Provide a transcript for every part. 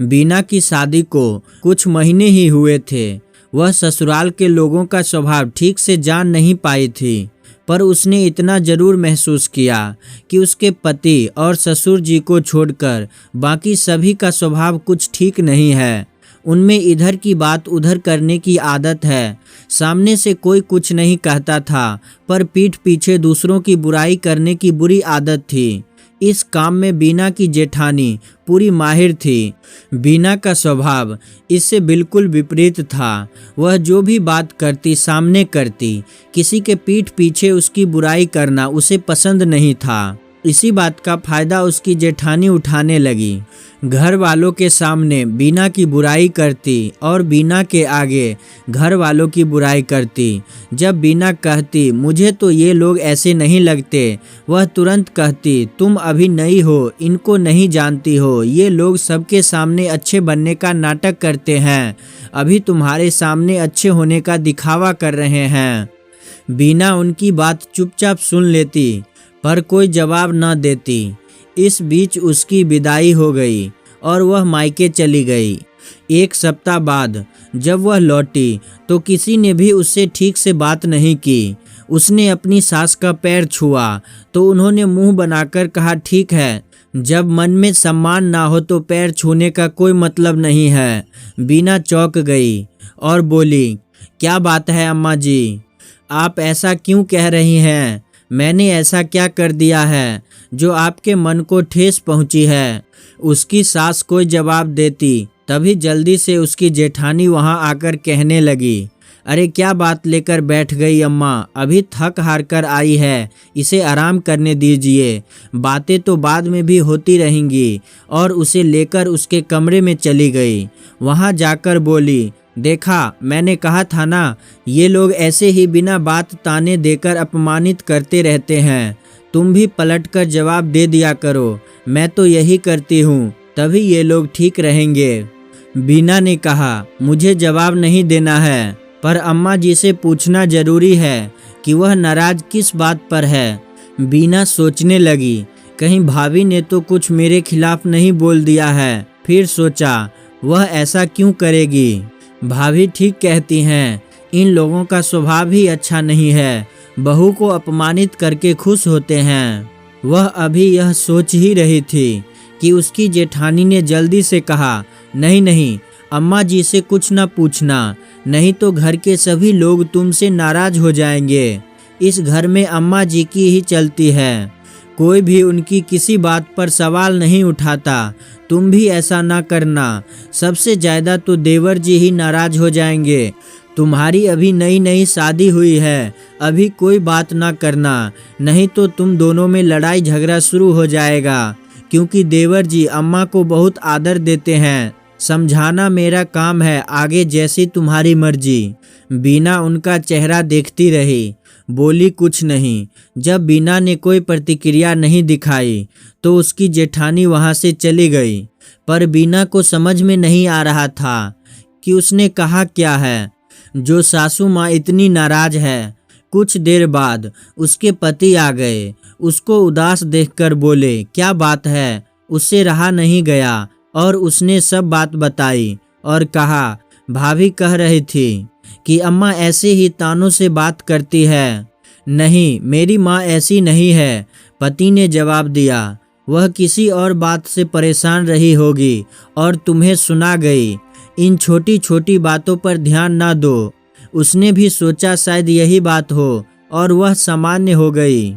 बीना की शादी को कुछ महीने ही हुए थे। वह ससुराल के लोगों का स्वभाव ठीक से जान नहीं पाई थी, पर उसने इतना जरूर महसूस किया कि उसके पति और ससुर जी को छोड़कर बाकी सभी का स्वभाव कुछ ठीक नहीं है। उनमें इधर की बात उधर करने की आदत है। सामने से कोई कुछ नहीं कहता था, पर पीठ पीछे दूसरों की बुराई करने की बुरी आदत थी। इस काम में बीना की जेठानी पूरी माहिर थी। बीना का स्वभाव इससे बिल्कुल विपरीत था। वह जो भी बात करती सामने करती, किसी के पीठ पीछे उसकी बुराई करना उसे पसंद नहीं था। इसी बात का फायदा उसकी जेठानी उठाने लगी। घर वालों के सामने बीना की बुराई करती और बीना के आगे घर वालों की बुराई करती। जब बीना कहती मुझे तो ये लोग ऐसे नहीं लगते, वह तुरंत कहती तुम अभी नई हो, इनको नहीं जानती हो, ये लोग सबके सामने अच्छे बनने का नाटक करते हैं, अभी तुम्हारे सामने अच्छे होने का दिखावा कर रहे हैं। बीना उनकी बात चुपचाप सुन लेती, पर कोई जवाब न देती। इस बीच उसकी विदाई हो गई और वह मायके चली गई। एक सप्ताह बाद जब वह लौटी तो किसी ने भी उससे ठीक से बात नहीं की। उसने अपनी सास का पैर छुआ तो उन्होंने मुंह बनाकर कहा ठीक है, जब मन में सम्मान ना हो तो पैर छूने का कोई मतलब नहीं है। बीना चौंक गई और बोली क्या बात है अम्मा जी, आप ऐसा क्यों कह रही हैं? मैंने ऐसा क्या कर दिया है जो आपके मन को ठेस पहुंची है? उसकी सास कोई जवाब देती तभी जल्दी से उसकी जेठानी वहां आकर कहने लगी अरे क्या बात लेकर बैठ गई अम्मा, अभी थक हार कर आई है, इसे आराम करने दीजिए, बातें तो बाद में भी होती रहेंगी। और उसे लेकर उसके कमरे में चली गई। वहां जाकर बोली देखा, मैंने कहा था ना, ये लोग ऐसे ही बिना बात ताने देकर अपमानित करते रहते हैं, तुम भी पलटकर जवाब दे दिया करो, मैं तो यही करती हूँ, तभी ये लोग ठीक रहेंगे। बीना ने कहा मुझे जवाब नहीं देना है, पर अम्मा जी से पूछना जरूरी है कि वह नाराज किस बात पर है। बीना सोचने लगी कहीं भाभी ने तो कुछ मेरे खिलाफ नहीं बोल दिया है। फिर सोचा वह ऐसा क्यों करेगी, भाभी ठीक कहती हैं, इन लोगों का स्वभाव ही अच्छा नहीं है, बहू को अपमानित करके खुश होते हैं। वह अभी यह सोच ही रही थी कि उसकी जेठानी ने जल्दी से कहा नहीं नहीं, अम्मा जी से कुछ न पूछना, नहीं तो घर के सभी लोग तुमसे नाराज हो जाएंगे। इस घर में अम्मा जी की ही चलती है, कोई भी उनकी किसी बात पर सवाल नहीं उठाता, तुम भी ऐसा ना करना, सबसे ज़्यादा तो देवर जी ही नाराज हो जाएंगे। तुम्हारी अभी नई नई शादी हुई है, अभी कोई बात ना करना, नहीं तो तुम दोनों में लड़ाई झगड़ा शुरू हो जाएगा, क्योंकि देवर जी अम्मा को बहुत आदर देते हैं। समझाना मेरा काम है, आगे जैसी तुम्हारी मर्जी। बीना उनका चेहरा देखती रही, बोली कुछ नहीं। जब बीना ने कोई प्रतिक्रिया नहीं दिखाई तो उसकी जेठानी वहां से चली गई, पर बीना को समझ में नहीं आ रहा था कि उसने कहा क्या है जो सासू माँ इतनी नाराज है। कुछ देर बाद उसके पति आ गए, उसको उदास देखकर बोले क्या बात है। उससे रहा नहीं गया और उसने सब बात बताई और कहा भाभी कह रही थी कि अम्मा ऐसे ही तानों से बात करती है। नहीं, मेरी माँ ऐसी नहीं है, पति ने जवाब दिया, वह किसी और बात से परेशान रही होगी और तुम्हें सुना गई। इन छोटी छोटी बातों पर ध्यान ना दो। उसने भी सोचा शायद यही बात हो और वह सामान्य हो गई,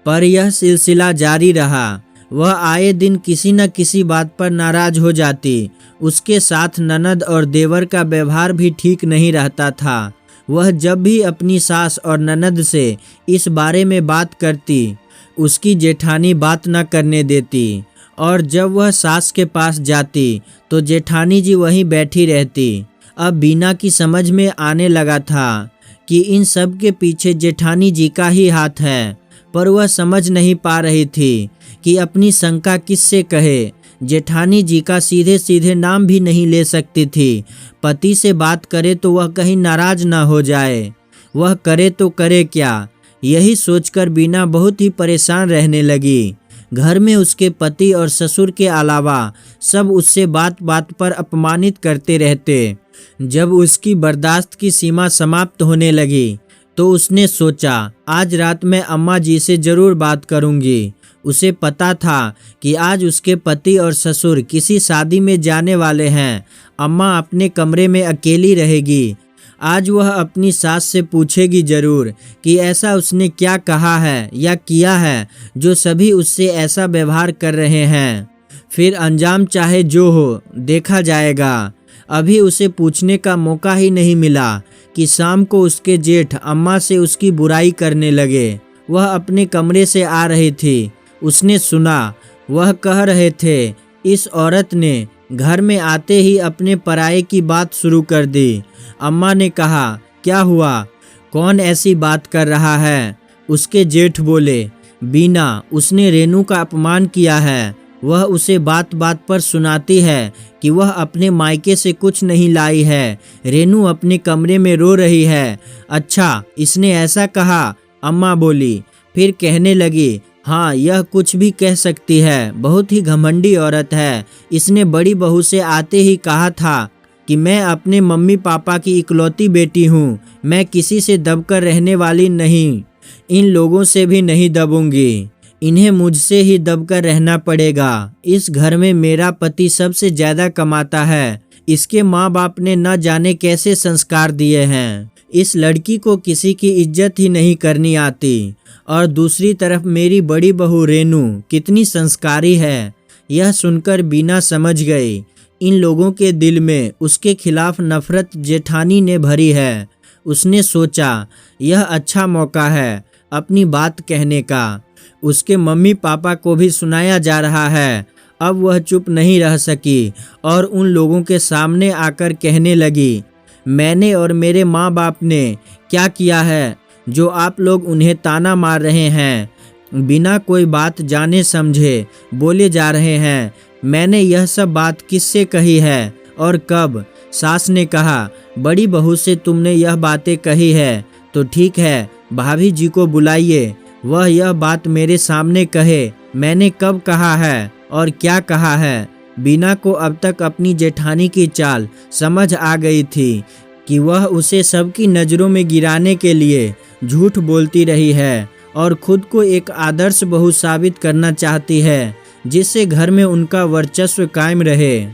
पर यह सिलसिला जारी रहा। वह आए दिन किसी न किसी बात पर नाराज हो जाती। उसके साथ ननद और देवर का व्यवहार भी ठीक नहीं रहता था। वह जब भी अपनी सास और ननद से इस बारे में बात करती, उसकी जेठानी बात न करने देती, और जब वह सास के पास जाती तो जेठानी जी वहीं बैठी रहती। अब बीना की समझ में आने लगा था कि इन सब के पीछे जेठानी जी का ही हाथ है, पर वह समझ नहीं पा रही थी कि अपनी शंका किससे कहे। जेठानी जी का सीधे सीधे नाम भी नहीं ले सकती थी। पति से बात करे तो वह कहीं नाराज ना हो जाए, वह करे तो करे क्या, यही सोचकर बीना बहुत ही परेशान रहने लगी। घर में उसके पति और ससुर के अलावा सब उससे बात बात पर अपमानित करते रहते। जब उसकी बर्दाश्त की सीमा समाप्त होने लगी तो उसने सोचा आज रात मैं अम्मा जी से जरूर बात करूंगी। उसे पता था कि आज उसके पति और ससुर किसी शादी में जाने वाले हैं। अम्मा अपने कमरे में अकेली रहेगी। आज वह अपनी सास से पूछेगी जरूर कि ऐसा उसने क्या कहा है या किया है जो सभी उससे ऐसा व्यवहार कर रहे हैं। फिर अंजाम चाहे जो हो देखा जाएगा। अभी उसे पूछने का मौका ही नहीं मिला कि शाम को उसके जेठ अम्मा से उसकी बुराई करने लगे। वह अपने कमरे से आ रही थी। उसने सुना वह कह रहे थे, इस औरत ने घर में आते ही अपने पराये की बात शुरू कर दी। अम्मा ने कहा, क्या हुआ, कौन ऐसी बात कर रहा है? उसके जेठ बोले, बीना, उसने रेनू का अपमान किया है। वह उसे बात बात पर सुनाती है कि वह अपने मायके से कुछ नहीं लाई है। रेनू अपने कमरे में रो रही है। अच्छा, इसने ऐसा कहा? अम्मा बोली। फिर कहने लगी, हाँ, यह कुछ भी कह सकती है, बहुत ही घमंडी औरत है। इसने बड़ी बहू से आते ही कहा था कि मैं अपने मम्मी पापा की इकलौती बेटी हूँ, मैं किसी से दबकर रहने वाली नहीं, इन लोगों से भी नहीं दबूंगी, इन्हें मुझसे ही दबकर रहना पड़ेगा। इस घर में मेरा पति सबसे ज्यादा कमाता है। इसके माँ बाप ने न जाने कैसे संस्कार दिए हैं। इस लड़की को किसी की इज्जत ही नहीं करनी आती। और दूसरी तरफ मेरी बड़ी बहू रेनू कितनी संस्कारी है। यह सुनकर बीना समझ गई इन लोगों के दिल में उसके खिलाफ नफरत जेठानी ने भरी है। उसने सोचा यह अच्छा मौका है अपनी बात कहने का। उसके मम्मी पापा को भी सुनाया जा रहा है। अब वह चुप नहीं रह सकी और उन लोगों के सामने आकर कहने लगी, मैंने और मेरे माँ बाप ने क्या किया है जो आप लोग उन्हें ताना मार रहे हैं? बिना कोई बात जाने समझे बोले जा रहे हैं। मैंने यह सब बात किससे कही है और कब? सास ने कहा, बड़ी बहू से तुमने यह बातें कही है तो ठीक है, भाभी जी को बुलाइए, वह यह बात मेरे सामने कहे। मैंने कब कहा है और क्या कहा है? बीना को अब तक अपनी जेठानी की चाल समझ आ गई थी कि वह उसे सबकी नज़रों में गिराने के लिए झूठ बोलती रही है और खुद को एक आदर्श बहू साबित करना चाहती है जिससे घर में उनका वर्चस्व कायम रहे।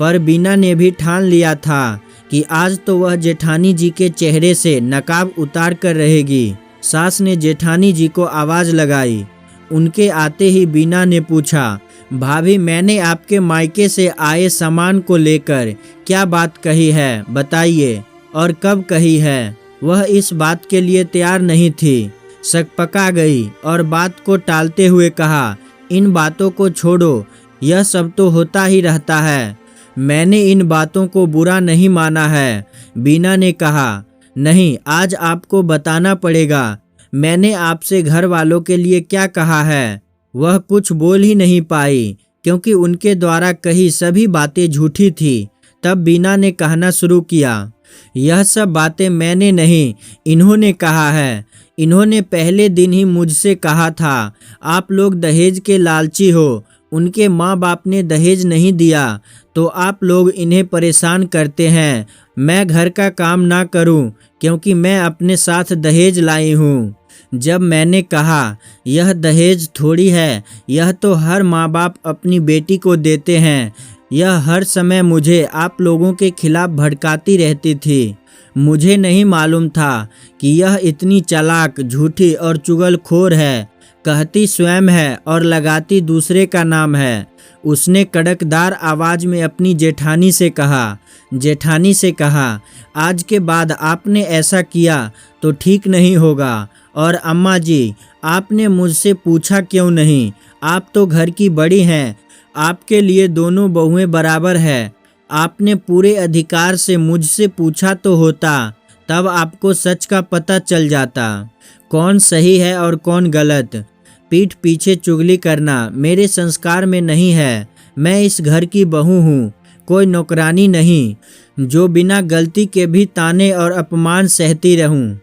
पर बीना ने भी ठान लिया था कि आज तो वह जेठानी जी के चेहरे से नकाब उतार कर रहेगी। सास ने जेठानी जी को आवाज़ लगाई। उनके आते ही बीना ने पूछा, भाभी, मैंने आपके मायके से आए सामान को लेकर क्या बात कही है, बताइए, और कब कही है? वह इस बात के लिए तैयार नहीं थी, सकपका गई और बात को टालते हुए कहा, इन बातों को छोड़ो, यह सब तो होता ही रहता है। मैंने इन बातों को बुरा नहीं माना है। बीना ने कहा, नहीं, आज आपको बताना पड़ेगा मैंने आपसे घर वालों के लिए क्या कहा है। वह कुछ बोल ही नहीं पाई क्योंकि उनके द्वारा कही सभी बातें झूठी थी। तब बीना ने कहना शुरू किया, यह सब बातें मैंने नहीं, इन्होंने कहा है। इन्होंने पहले दिन ही मुझसे कहा था, आप लोग दहेज के लालची हो, उनके माँ बाप ने दहेज नहीं दिया तो आप लोग इन्हें परेशान करते हैं। मैं घर का काम ना करूं क्योंकि मैं अपने साथ दहेज लाई हूं। जब मैंने कहा यह दहेज थोड़ी है, यह तो हर माँ बाप अपनी बेटी को देते हैं, यह हर समय मुझे आप लोगों के खिलाफ भड़काती रहती थी। मुझे नहीं मालूम था कि यह इतनी चालाक, झूठी और चुगलखोर है। कहती स्वयं है और लगाती दूसरे का नाम है। उसने कड़कदार आवाज में अपनी जेठानी से कहा, आज के बाद आपने ऐसा किया तो ठीक नहीं होगा। और अम्मा जी, आपने मुझसे पूछा क्यों नहीं? आप तो घर की बड़ी हैं, आपके लिए दोनों बहुएं बराबर है। आपने पूरे अधिकार से मुझसे पूछा तो होता, तब आपको सच का पता चल जाता, कौन सही है और कौन गलत। पीठ पीछे चुगली करना मेरे संस्कार में नहीं है। मैं इस घर की बहू हूँ, कोई नौकरानी नहीं, जो बिना गलती के भी ताने और अपमान सहती रहूं।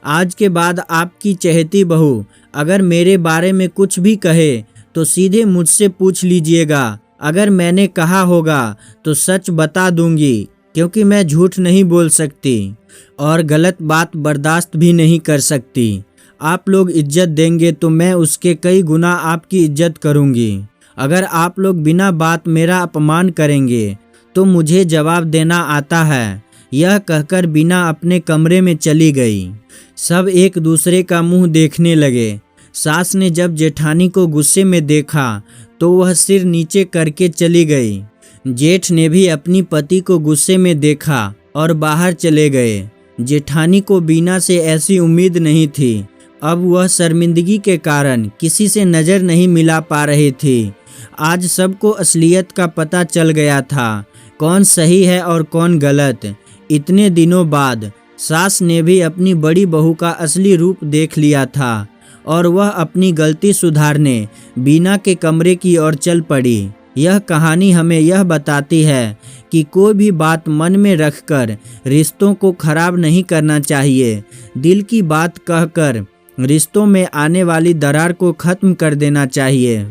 आज के बाद आपकी चहेती बहू अगर मेरे बारे में कुछ भी कहे तो सीधे मुझसे पूछ लीजिएगा। अगर मैंने कहा होगा तो सच बता दूंगी, क्योंकि मैं झूठ नहीं बोल सकती और गलत बात बर्दाश्त भी नहीं कर सकती। आप लोग इज्जत देंगे तो मैं उसके कई गुना आपकी इज्जत करूंगी। अगर आप लोग बिना बात मेरा अपमान करेंगे तो मुझे जवाब देना आता है। यह कहकर बीना अपने कमरे में चली गई। सब एक दूसरे का मुंह देखने लगे। सास ने जब जेठानी को गुस्से में देखा तो वह सिर नीचे करके चली गई। जेठ ने भी अपनी पति को गुस्से में देखा और बाहर चले गए। जेठानी को बीना से ऐसी उम्मीद नहीं थी। अब वह शर्मिंदगी के कारण किसी से नज़र नहीं मिला पा रही थी। आज सबको असलियत का पता चल गया था, कौन सही है और कौन गलत। इतने दिनों बाद सास ने भी अपनी बड़ी बहू का असली रूप देख लिया था और वह अपनी गलती सुधारने बीना के कमरे की ओर चल पड़ी। यह कहानी हमें यह बताती है कि कोई भी बात मन में रखकर रिश्तों को खराब नहीं करना चाहिए। दिल की बात कहकर रिश्तों में आने वाली दरार को खत्म कर देना चाहिए।